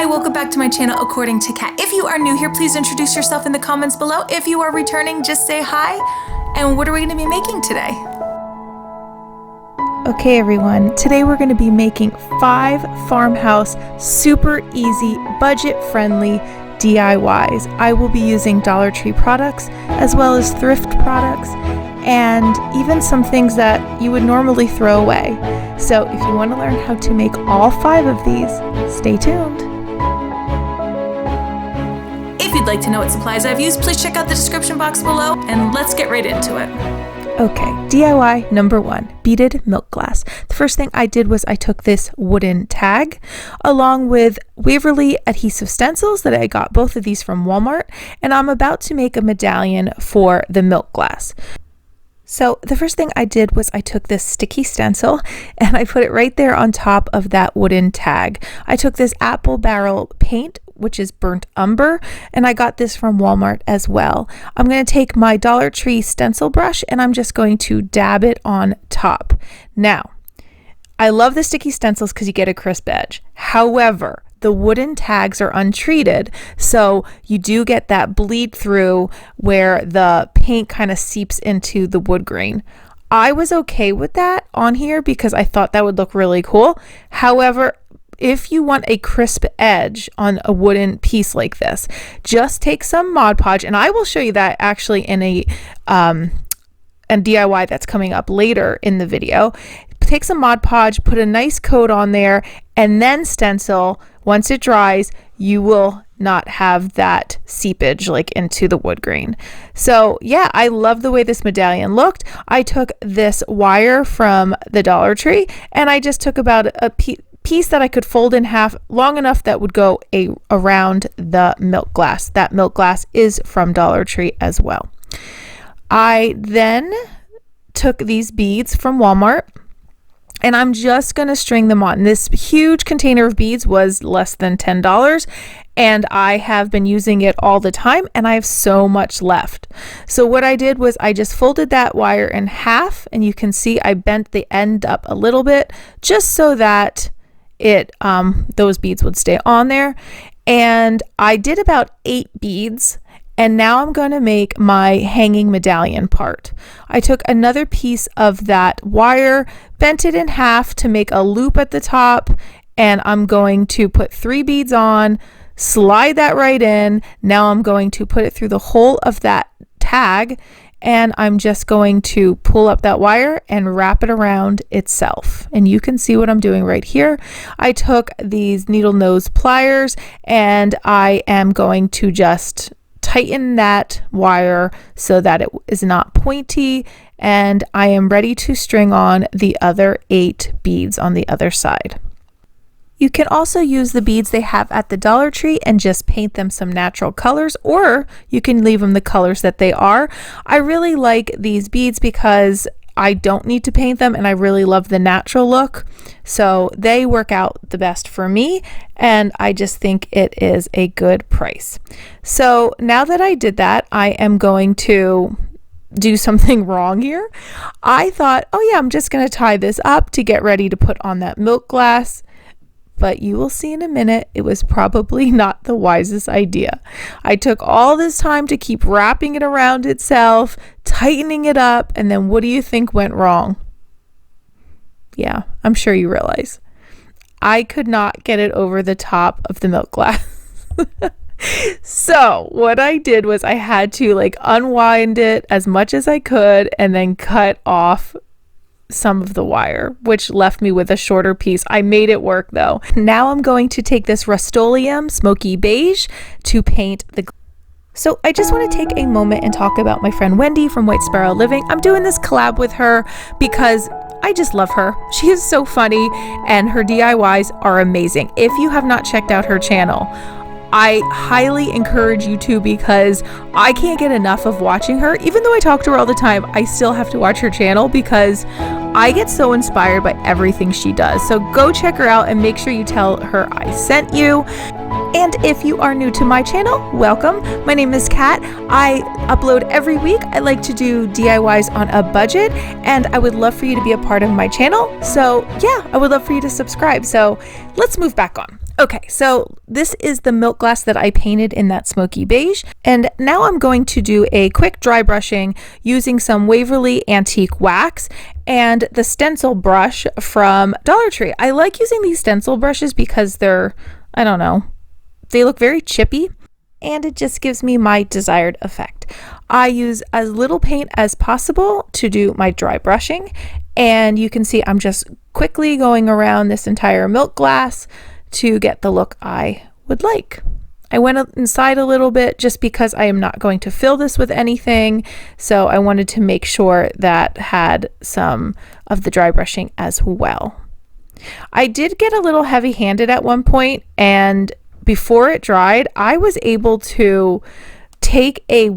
Hi, welcome back to my channel, According to Kat. If you are new here, please introduce yourself in the comments below. If you are returning, just say hi. And what are we going to be making today? Okay everyone, today we're going to be making 5 farmhouse super easy, budget-friendly DIYs. I will be using Dollar Tree products as well as thrift products and even some things that you would normally throw away. So if you want to learn how to make all 5 of these, stay tuned. If you'd like to know what supplies I've used, please check out the description box below and let's get right into it. Okay, DIY number 1, beaded milk glass. The first thing I did was I took this wooden tag along with Waverly adhesive stencils that I got both of these from Walmart, and I'm about to make a medallion for the milk glass. So the first thing I did was I took this sticky stencil and I put it right there on top of that wooden tag. I took this apple barrel paint, which is burnt umber, and I got this from Walmart as well. I'm going to take my Dollar Tree stencil brush and I'm just going to dab it on top. Now, I love the sticky stencils because you get a crisp edge. However, the wooden tags are untreated, so you do get that bleed through where the paint kind of seeps into the wood grain. I was okay with that on here because I thought that would look really cool. However, if you want a crisp edge on a wooden piece like this, just take some Mod Podge, and I will show you that actually in a DIY that's coming up later in the video. Take some Mod Podge, put a nice coat on there, and then stencil. Once it dries, you will not have that seepage like into the wood grain. So yeah, I love the way this medallion looked. I took this wire from the Dollar Tree and I just took about a piece that I could fold in half long enough that would go around the milk glass. That milk glass is from Dollar Tree as well. I then took these beads from Walmart and I'm just going to string them on. This huge container of beads was less than $10 and I have been using it all the time and I have so much left. So what I did was I just folded that wire in half, and you can see I bent the end up a little bit just so that those beads would stay on there. And I did about 8 beads. And now I'm going to make my hanging medallion part. I took another piece of that wire, bent it in half to make a loop at the top, and I'm going to put 3 beads on, slide that right in. Now I'm going to put it through the hole of that tag, and I'm just going to pull up that wire and wrap it around itself. And you can see what I'm doing right here. I took these needle nose pliers and I am going to just tighten that wire so that it is not pointy, and I am ready to string on the other 8 beads on the other side. You can also use the beads they have at the Dollar Tree and just paint them some natural colors, or you can leave them the colors that they are. I really like these beads because I don't need to paint them and I really love the natural look. So they work out the best for me, and I just think it is a good price. So now that I did that, I am going to do something wrong here. I thought, oh yeah, I'm just going to tie this up to get ready to put on that milk glass. But you will see in a minute, it was probably not the wisest idea. I took all this time to keep wrapping it around itself, tightening it up, and then what do you think went wrong? Yeah, I'm sure you realize. I could not get it over the top of the milk glass. So what I did was I had to unwind it as much as I could and then cut off some of the wire, which left me with a shorter piece. I made it work though. Now I'm going to take this Rust-Oleum Smokey Beige to paint the glass. So I just want to take a moment and talk about my friend Wendy from White Sparrow Living. I'm doing this collab with her because I just love her. She is so funny and her DIYs are amazing. If you have not checked out her channel, I highly encourage you to, because I can't get enough of watching her. Even though I talk to her all the time, I still have to watch her channel because I get so inspired by everything she does. So go check her out and make sure you tell her I sent you. And if you are new to my channel, welcome. My name is Kat. I upload every week. I like to do DIYs on a budget, and I would love for you to be a part of my channel. So yeah, I would love for you to subscribe. So let's move back on. Okay, so this is the milk glass that I painted in that Smokey Beige. And now I'm going to do a quick dry brushing using some Waverly Antique Wax and the stencil brush from Dollar Tree. I like using these stencil brushes because they're, I don't know, they look very chippy and it just gives me my desired effect. I use as little paint as possible to do my dry brushing. And you can see I'm just quickly going around this entire milk glass to get the look I would like. I went inside a little bit just because I am not going to fill this with anything, so I wanted to make sure that had some of the dry brushing as well. I did get a little heavy-handed at one point, and before it dried, I was able to take a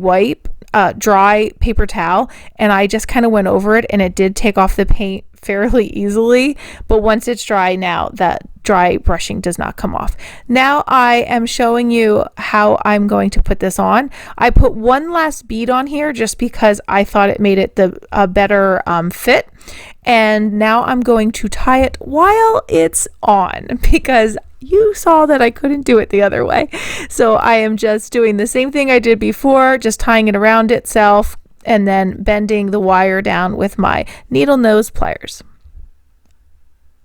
dry paper towel, and I just kind of went over it, and it did take off the paint fairly easily, but once it's dry now, that dry brushing does not come off. Now I am showing you how I'm going to put this on. I put one last bead on here just because I thought it made it a better fit, and now I'm going to tie it while it's on because you saw that I couldn't do it the other way. So I am just doing the same thing I did before, just tying it around itself and then bending the wire down with my needle nose pliers.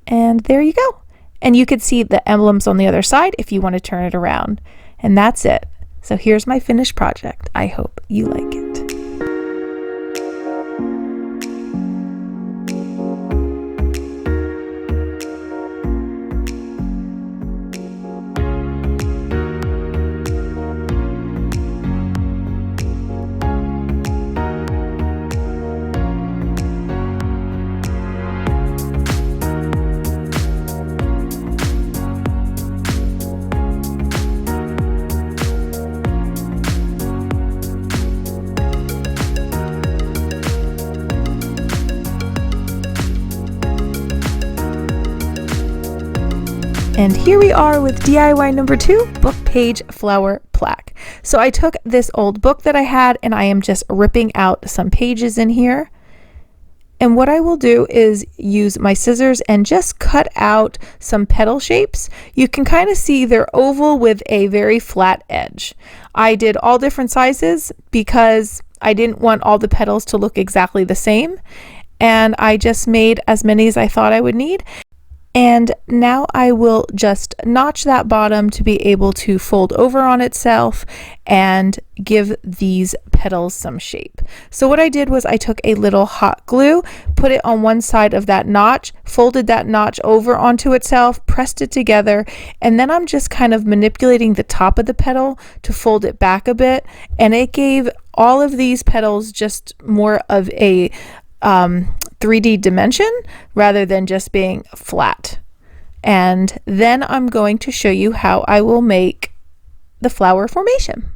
And there you go. And you could see the emblems on the other side if you want to turn it around. And that's it. So here's my finished project. I hope you like it. And here we are with DIY number 2, book page flower plaque. So I took this old book that I had and I am just ripping out some pages in here. And what I will do is use my scissors and just cut out some petal shapes. You can kind of see they're oval with a very flat edge. I did all different sizes because I didn't want all the petals to look exactly the same. And I just made as many as I thought I would need. And now I will just notch that bottom to be able to fold over on itself and give these petals some shape. So what I did was I took a little hot glue, put it on one side of that notch, folded that notch over onto itself, pressed it together, and then I'm just kind of manipulating the top of the petal to fold it back a bit, and it gave all of these petals just more of a 3D dimension rather than just being flat. And then I'm going to show you how I will make the flower formation.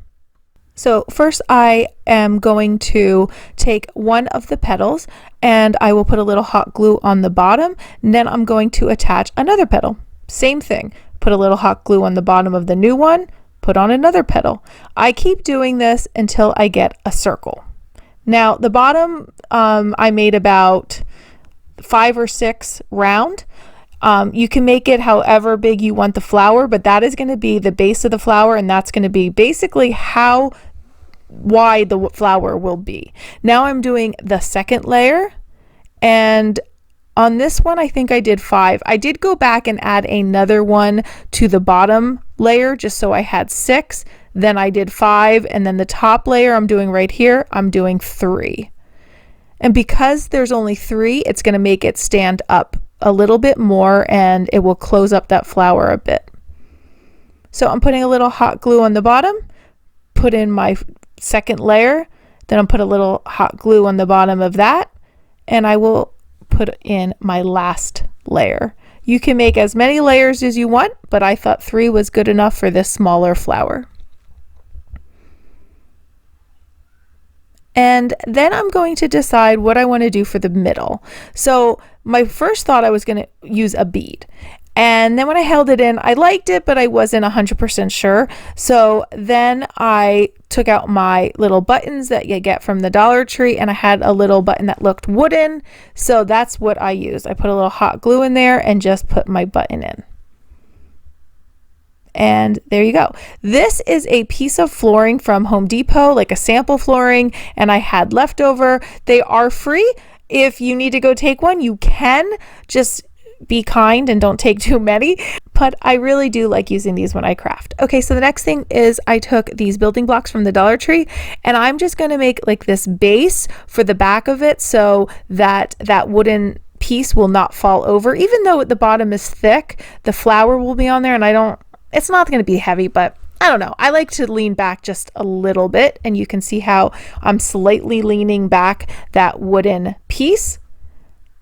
So first I am going to take one of the petals and I will put a little hot glue on the bottom, and then I'm going to attach another petal. Same thing, put a little hot glue on the bottom of the new one, put on another petal. I keep doing this until I get a circle. Now the bottom I made about 5 or 6 round. You can make it however big you want the flower, but that is going to be the base of the flower, and that's going to be basically how wide the flower will be. Now I'm doing the second layer, and on this one I think I did 5. I did go back and add another one to the bottom layer just so I had 6. Then I did 5, and then the top layer I'm doing right here, I'm doing 3. And because there's only 3, it's going to make it stand up a little bit more and it will close up that flower a bit. So I'm putting a little hot glue on the bottom, put in my second layer, then I'll put a little hot glue on the bottom of that, and I will put in my last layer. You can make as many layers as you want, but I thought 3 was good enough for this smaller flower. And then I'm going to decide what I want to do for the middle. So my first thought I was going to use a bead. And then when I held it in, I liked it, but I wasn't 100% sure. So then I took out my little buttons that you get from the Dollar Tree, and I had a little button that looked wooden. So that's what I used. I put a little hot glue in there and just put my button in. And there you go. This is a piece of flooring from Home Depot, like a sample flooring, and I had leftover. They are free. If you need to go take one, you can. Just be kind and don't take too many. But I really do like using these when I craft. Okay, so the next thing is I took these building blocks from the Dollar Tree, and I'm just going to make like this base for the back of it so that that wooden piece will not fall over. Even though the bottom is thick, the flower will be on there, and it's not going to be heavy, but I don't know. I like to lean back just a little bit, and you can see how I'm slightly leaning back that wooden piece,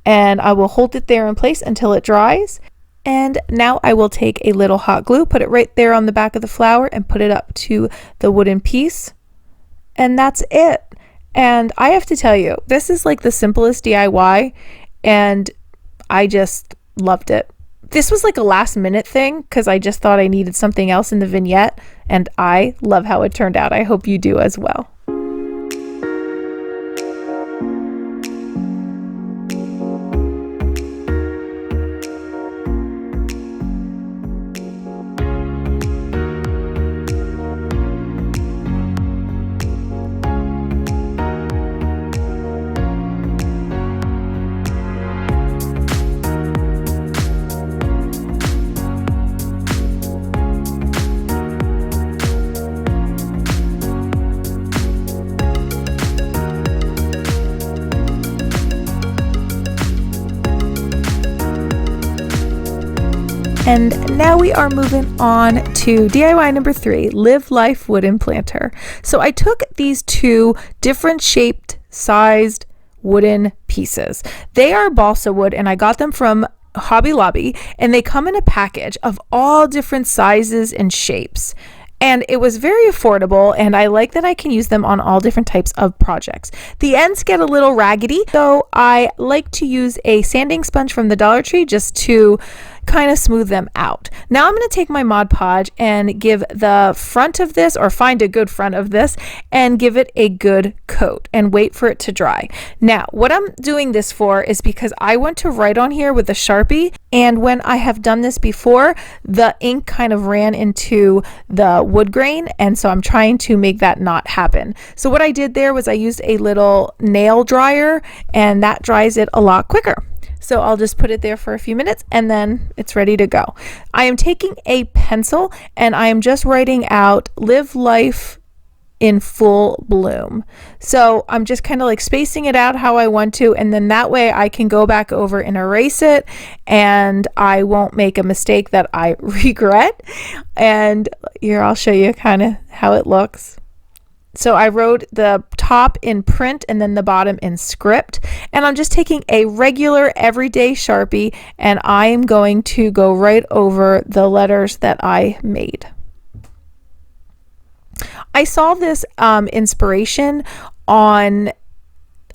and I will hold it there in place until it dries. And now I will take a little hot glue, put it right there on the back of the flower, and put it up to the wooden piece, and that's it. And I have to tell you, this is like the simplest DIY, and I just loved it. This was like a last minute thing because I just thought I needed something else in the vignette, and I love how it turned out. I hope you do as well. And now we are moving on to DIY number 3, Live Life Wooden Planter. So I took these 2 different shaped, sized wooden pieces. They are balsa wood, and I got them from Hobby Lobby, and they come in a package of all different sizes and shapes. And it was very affordable, and I like that I can use them on all different types of projects. The ends get a little raggedy, so I like to use a sanding sponge from the Dollar Tree just to kind of smooth them out. Now I'm going to take my Mod Podge and give the front of this, or find a good front of this, and give it a good coat and wait for it to dry. Now what I'm doing this for is because I want to write on here with a Sharpie, and when I have done this before, the ink kind of ran into the wood grain, and so I'm trying to make that not happen. So what I did there was I used a little nail dryer, and that dries it a lot quicker. So I'll just put it there for a few minutes, and then it's ready to go. I am taking a pencil, and I am just writing out Live Life in Full Bloom. So I'm just kind of like spacing it out how I want to, and then that way I can go back over and erase it, and I won't make a mistake that I regret. And here, I'll show you kind of how it looks. So I wrote the top in print and then the bottom in script, and I'm just taking a regular everyday Sharpie, and I am going to go right over the letters that I made. I saw this inspiration on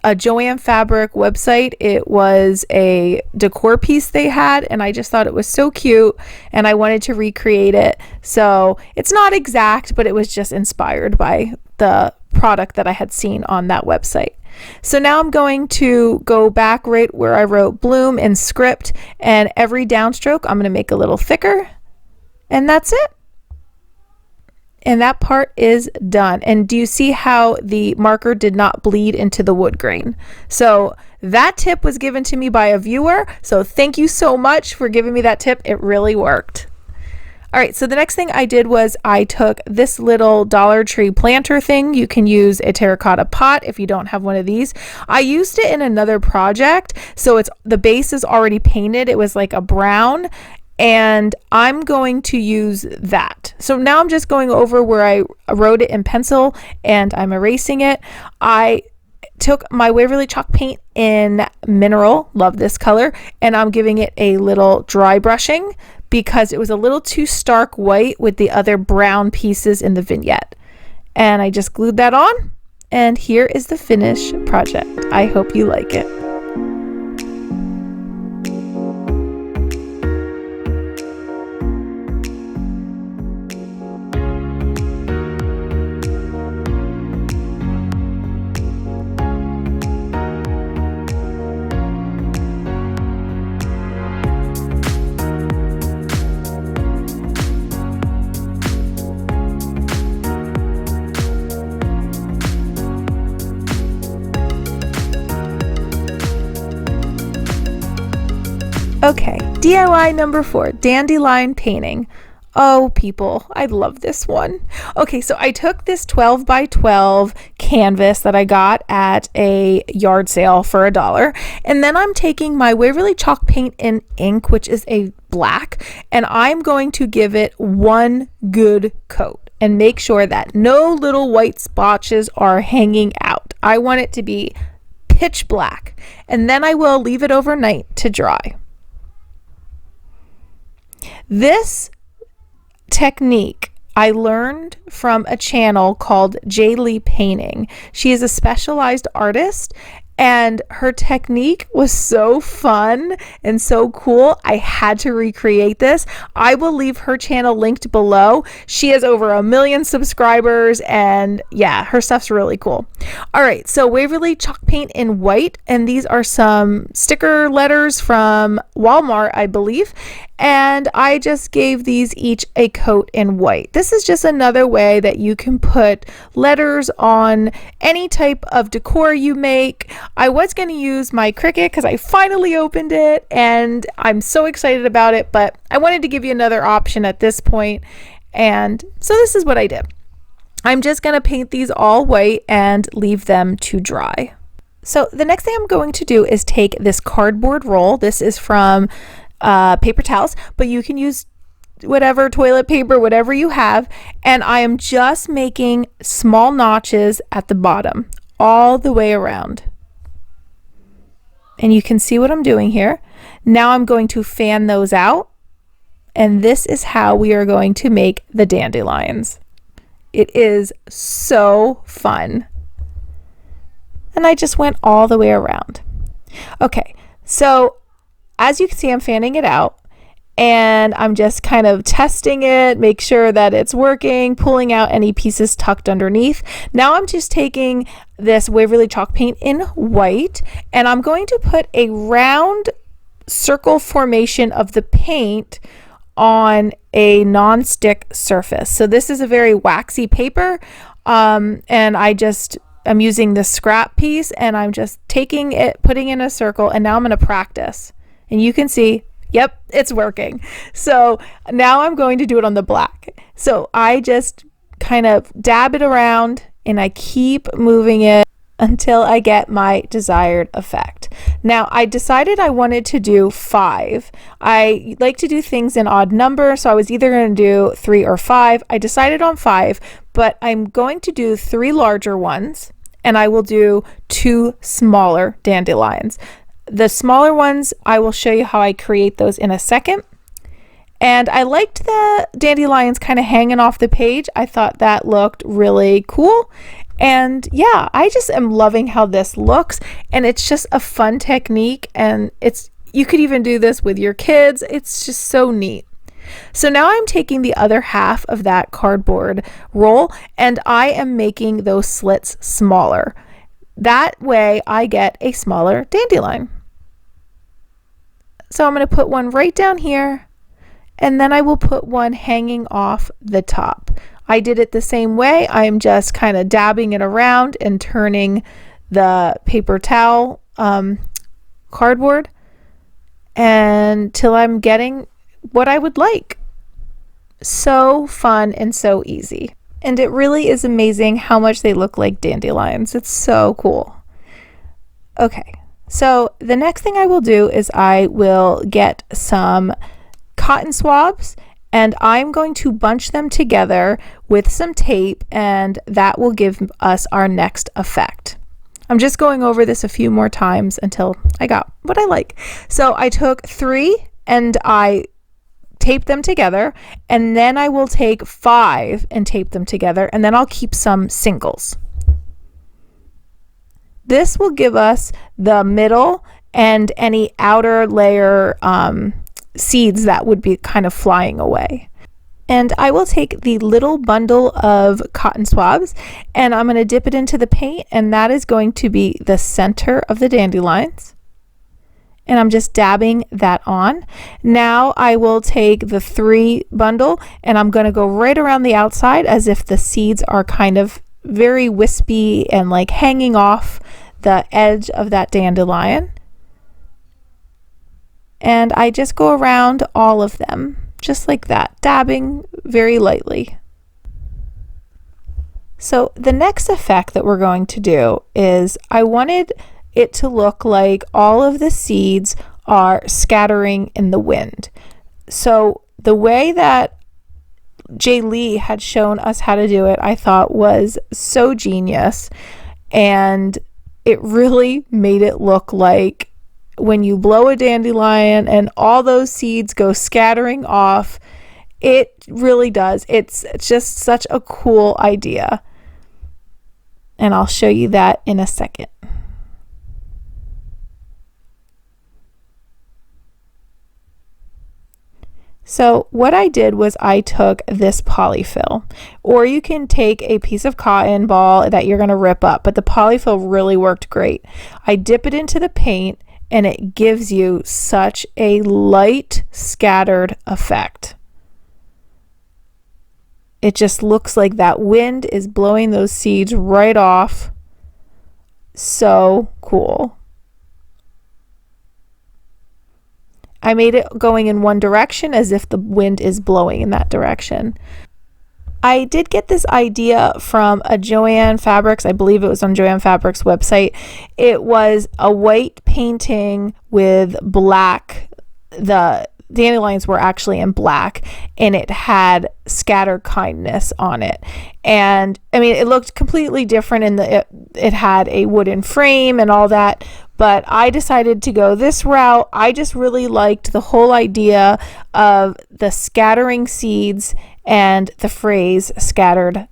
a Joanne Fabric website. It was a decor piece they had, and I just thought it was so cute, and I wanted to recreate it. So it's not exact, but it was just inspired by the product that I had seen on that website. So now I'm going to go back right where I wrote bloom in script, and every downstroke I'm going to make a little thicker, and that's it. And that part is done. And do you see how the marker did not bleed into the wood grain? So that tip was given to me by a viewer. So thank you so much for giving me that tip. It really worked. All right, so the next thing I did was I took this little Dollar Tree planter thing. You can use a terracotta pot if you don't have one of these. I used it in another project, so the base is already painted. It was like a brown, and I'm going to use that. So now I'm just going over where I wrote it in pencil, and I'm erasing it. I took my Waverly Chalk Paint in Mineral, love this color, and I'm giving it a little dry brushing because it was a little too stark white with the other brown pieces in the vignette. And I just glued that on, and here is the finished project. I hope you like it. Okay, DIY number 4, dandelion painting. Oh, people, I love this one. Okay, so I took this 12 by 12 canvas that I got at a yard sale for $1, and then I'm taking my Waverly Chalk Paint in ink, which is a black, and I'm going to give it one good coat and make sure that no little white splotches are hanging out. I want it to be pitch black, and then I will leave it overnight to dry. This technique I learned from a channel called Jaylee Painting. She is a specialized artist, and her technique was so fun and so cool. I had to recreate this. I will leave her channel linked below. She has over 1 million subscribers, and yeah, her stuff's really cool. All right, so Waverly Chalk Paint in white, and these are some sticker letters from Walmart, I believe, and I just gave these each a coat in white. This is just another way that you can put letters on any type of decor you make. I was going to use my Cricut because I finally opened it and I'm so excited about it, but I wanted to give you another option at this point, and so this is what I did. I'm just going to paint these all white and leave them to dry. So the next thing I'm going to do is take this cardboard roll. This is from paper towels, but you can use whatever, toilet paper, whatever you have, and I am just making small notches at the bottom all the way around, and you can see what I'm doing here. Now I'm going to fan those out, and this is how we are going to make the dandelions. It is so fun, and I just went all the way around. Okay, so as you can see, I'm fanning it out, and I'm just kind of testing it, make sure that it's working, pulling out any pieces tucked underneath. Now I'm just taking this Waverly Chalk Paint in white, and I'm going to put a round circle formation of the paint on a non-stick surface. So this is a very waxy paper, and I'm using this scrap piece, and I'm just taking it, putting in a circle, and now I'm going to practice. And you can see, yep, it's working. So now I'm going to do it on the black. So I just kind of dab it around, and I keep moving it until I get my desired effect. Now I decided I wanted to do 5. I like to do things in odd numbers, so I was either going to do 3 or 5. I decided on 5, but I'm going to do 3 larger ones, and I will do 2 smaller dandelions. The smaller ones, I will show you how I create those in a second. And I liked the dandelions kind of hanging off the page. I thought that looked really cool. And yeah, I just am loving how this looks, and it's just a fun technique, and you could even do this with your kids. It's just so neat. So now I'm taking the other half of that cardboard roll, and I am making those slits smaller. That way I get a smaller dandelion. So I'm going to put one right down here, and then I will put one hanging off the top. I did it the same way. I'm just kind of dabbing it around and turning the paper towel cardboard until I'm getting what I would like. So fun and so easy. And it really is amazing how much they look like dandelions. It's so cool. Okay, so the next thing I will do is I will get some cotton swabs, and I'm going to bunch them together with some tape, and that will give us our next effect. I'm just going over this a few more times until I got what I like. So I took 3 and I tape them together, and then I will take 5 and tape them together, and then I'll keep some singles. This will give us the middle and any outer layer seeds that would be kind of flying away. And I will take the little bundle of cotton swabs, and I'm going to dip it into the paint, and that is going to be the center of the dandelions. And I'm just dabbing that on. Now I will take the 3 bundle, and I'm going to go right around the outside as if the seeds are kind of very wispy and like hanging off the edge of that dandelion. And I just go around all of them, just like that, dabbing very lightly. So the next effect that we're going to do is I wanted it to look like all of the seeds are scattering in the wind. So the way that Jay Lee had shown us how to do it, I thought was so genius, and it really made it look like when you blow a dandelion and all those seeds go scattering off. It really does. It's just such a cool idea, and I'll show you that in a second. So what I did was I took this Poly-Fil, or you can take a piece of cotton ball that you're going to rip up, but the Poly-Fil really worked great. I dip it into the paint and it gives you such a light scattered effect. It just looks like that wind is blowing those seeds right off. So cool. I made it going in one direction as if the wind is blowing in that direction. I did get this idea from a Joann Fabrics. I believe it was on Joann Fabrics' website. It was a white painting with black. The dandelions were actually in black, and it had scattered kindness on it. And I mean, it looked completely different in it had a wooden frame and all that, but I decided to go this route. I just really liked the whole idea of the scattering seeds and the phrase scattered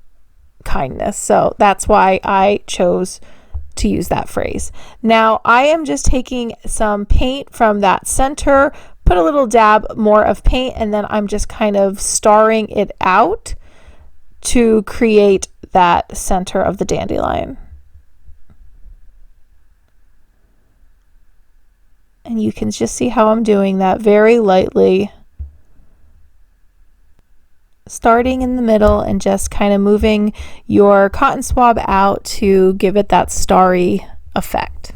kindness. So that's why I chose to use that phrase. Now I am just taking some paint from that center, put a little dab more of paint, and then I'm just kind of starring it out to create that center of the dandelion. And you can just see how I'm doing that very lightly, starting in the middle and just kind of moving your cotton swab out to give it that starry effect.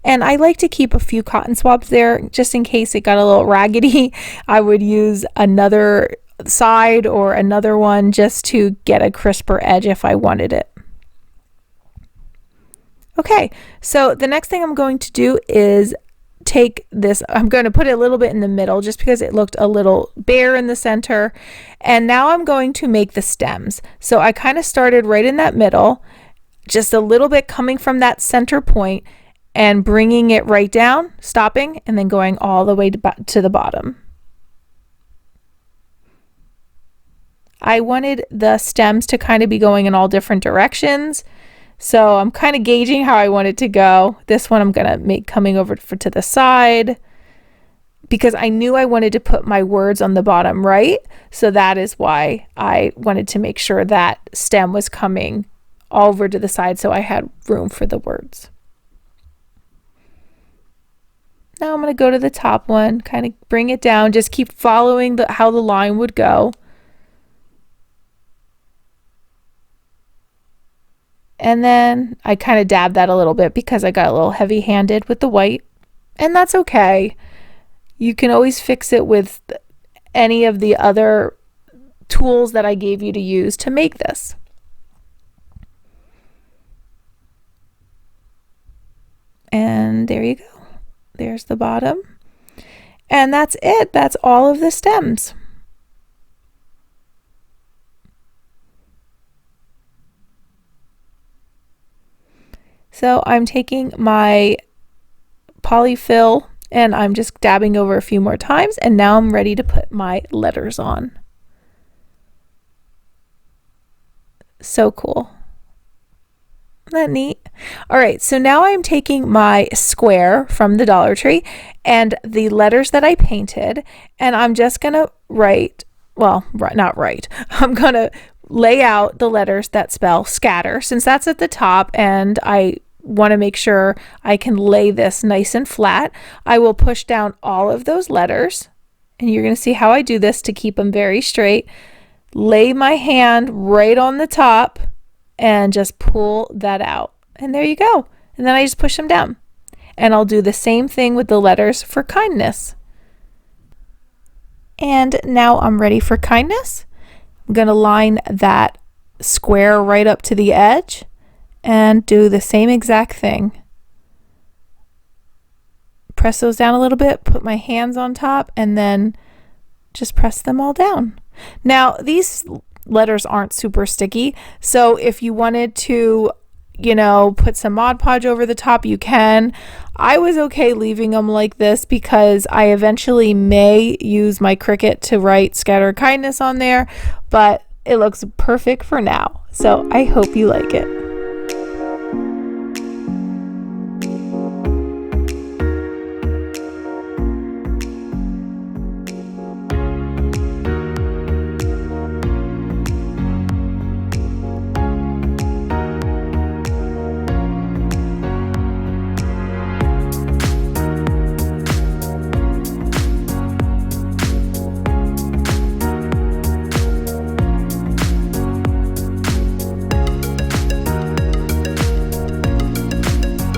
And I like to keep a few cotton swabs there just in case it got a little raggedy. I would use another side or another one just to get a crisper edge if I wanted it. Okay, so the next thing I'm going to do is take this, I'm going to put it a little bit in the middle just because it looked a little bare in the center, and now I'm going to make the stems. So I kind of started right in that middle, just a little bit coming from that center point and bringing it right down, stopping, and then going all the way to the bottom. I wanted the stems to kind of be going in all different directions, so I'm kind of gauging how I want it to go. This one I'm gonna make coming over to the side because I knew I wanted to put my words on the bottom right, so that is why I wanted to make sure that stem was coming over to the side so I had room for the words. Now I'm going to go to the top one, kind of bring it down, just keep following how the line would go. And then I kind of dabbed that a little bit because I got a little heavy-handed with the white, and that's okay. You can always fix it with any of the other tools that I gave you to use to make this. And there you go. There's the bottom. And that's it. That's all of the stems. So I'm taking my Poly-Fil and I'm just dabbing over a few more times, and now I'm ready to put my letters on. So cool. Isn't that neat? All right, so now I'm taking my square from the Dollar Tree and the letters that I painted, and I'm just gonna write, well, not write, I'm gonna lay out the letters that spell scatter, since that's at the top and I want to make sure I can lay this nice and flat. I will push down all of those letters, and you're going to see how I do this to keep them very straight. Lay my hand right on the top and just pull that out. And there you go. And then I just push them down. And I'll do the same thing with the letters for kindness. And now I'm ready for kindness. I'm going to line that square right up to the edge and do the same exact thing. Press those down a little bit, put my hands on top, and then just press them all down. Now, these letters aren't super sticky, so if you wanted to, you know, put some Mod Podge over the top, you can. I was okay leaving them like this because I eventually may use my Cricut to write Scatter Kindness on there, but it looks perfect for now. So I hope you like it.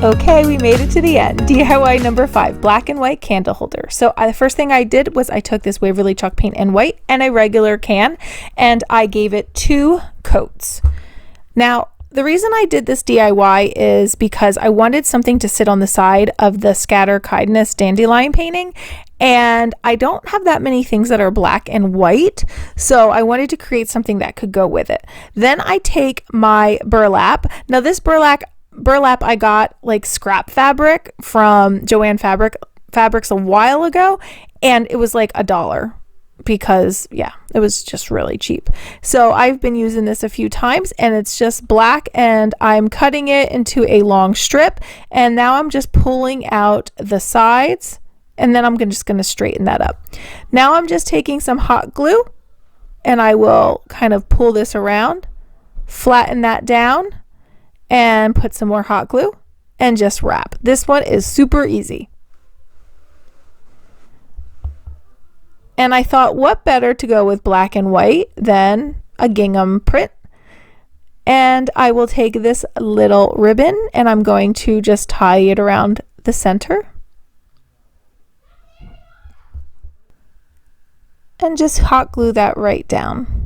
Okay, we made it to the end. DIY number 5, black and white candle holder. So the first thing I did was I took this Waverly Chalk Paint in white and a regular can, and I gave it 2 coats. Now, the reason I did this DIY is because I wanted something to sit on the side of the Scatter Kindness Dandelion painting, and I don't have that many things that are black and white, so I wanted to create something that could go with it. Then I take my burlap. Now this burlap I got like scrap fabric from Joann Fabrics a while ago, and it was like $1 because yeah, it was just really cheap. So I've been using this a few times, and it's just black, and I'm cutting it into a long strip, and now I'm just pulling out the sides, and then I'm just going to straighten that up. Now I'm just taking some hot glue, and I will kind of pull this around, flatten that down, and put some more hot glue and just wrap. This one is super easy. And I thought, what better to go with black and white than a gingham print? And I will take this little ribbon and I'm going to just tie it around the center. And just hot glue that right down.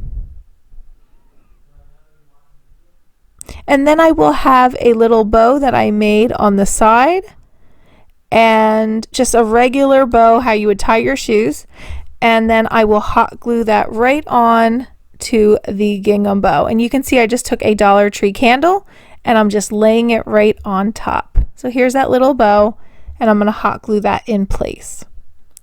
And then I will have a little bow that I made on the side, and just a regular bow, how you would tie your shoes. And then I will hot glue that right on to the gingham bow. And you can see I just took a Dollar Tree candle and I'm just laying it right on top. So here's that little bow, and I'm going to hot glue that in place.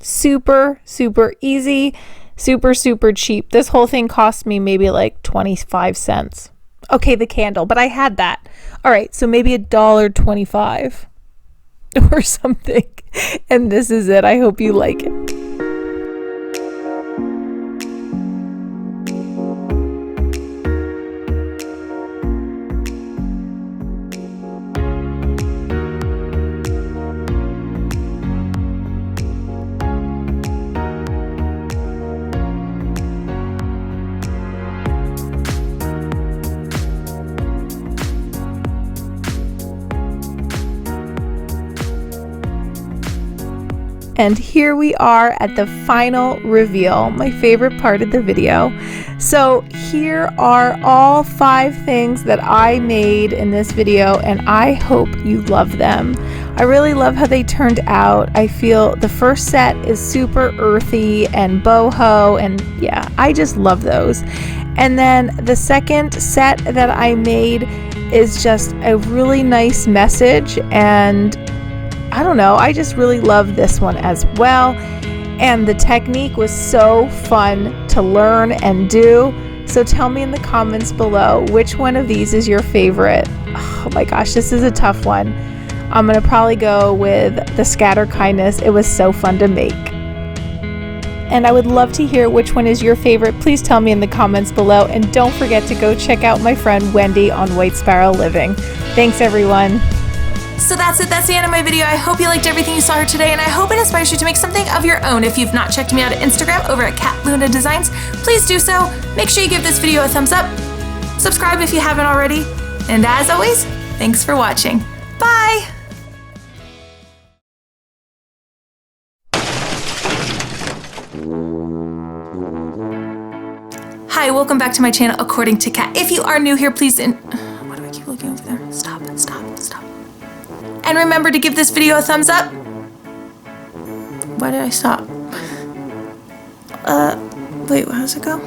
Super, super easy, super, super cheap. This whole thing cost me maybe like 25 cents. Okay, the candle, but I had that. All right, so maybe $1.25 or something. And this is it. I hope you like it. And here we are at the final reveal, my favorite part of the video. So here are all 5 things that I made in this video, and I hope you love them. I really love how they turned out. I feel the first set is super earthy and boho, and yeah, I just love those. And then the second set that I made is just a really nice message, and I don't know, I just really love this one as well. And the technique was so fun to learn and do. So tell me in the comments below which one of these is your favorite. Oh my gosh, this is a tough one. I'm gonna probably go with the Scatter Kindness. It was so fun to make. And I would love to hear which one is your favorite. Please tell me in the comments below. And don't forget to go check out my friend Wendy on White Sparrow Living. Thanks everyone. So that's it, that's the end of my video. I hope you liked everything you saw here today, and I hope it inspires you to make something of your own. If you've not checked me out at Instagram over at Cat Luna Designs, please do so. Make sure you give this video a thumbs up. Subscribe if you haven't already. And as always, thanks for watching. Bye! Hi, welcome back to my channel, According to Kat. If you are new here, please, why do I keep looking over there? Stop. And remember to give this video a thumbs up. Why did I stop? Wait, how does it go?